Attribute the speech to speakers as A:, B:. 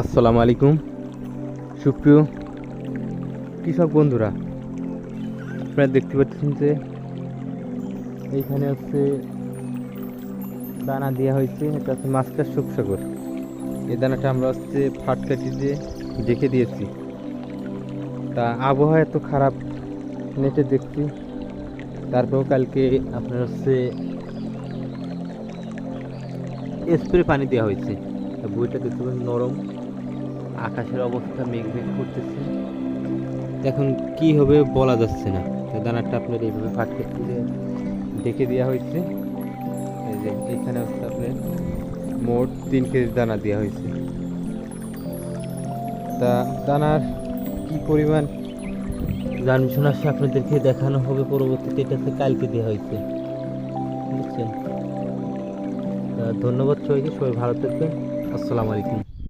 A: আসসালামু আলাইকুম সুপ্রিয় কৃষক বন্ধুরা, আপনারা দেখতে পাচ্ছেন যে এইখানে হচ্ছে দানা দেওয়া হয়েছে। এটা হচ্ছে মাস্টার সুপসাগর। এই দানাটা আমরা হচ্ছে ফাট কাটি দিয়ে রেখে দিয়েছি। তা আবহাওয়া এত খারাপ নেটে দেখছি, তারপরেও কালকে আপনার হচ্ছে স্প্রে পানি দেওয়া হয়েছে। বইটা দেখতে পাচ্ছেন নরম, আকাশের অবস্থা মেঘ মেঘ করতেছে। এখন কি হবে বলা যাচ্ছে না। দানাটা আপনার এইভাবে ফাট কেটে ডেকে দেওয়া হয়েছে। এই যে এখানে হচ্ছে আপনার মোট 3 কেজি দানা দেওয়া হয়েছে। তা দানার কি পরিমাণ জানমিশন আসে আপনাদেরকে দেখানো হবে পরবর্তীতে। এটা হচ্ছে কালকে দেওয়া হয়েছে, বুঝছেন। ধন্যবাদ সবাইকে, সবাই ভালো থাকবেন। আসসালামু আলাইকুম।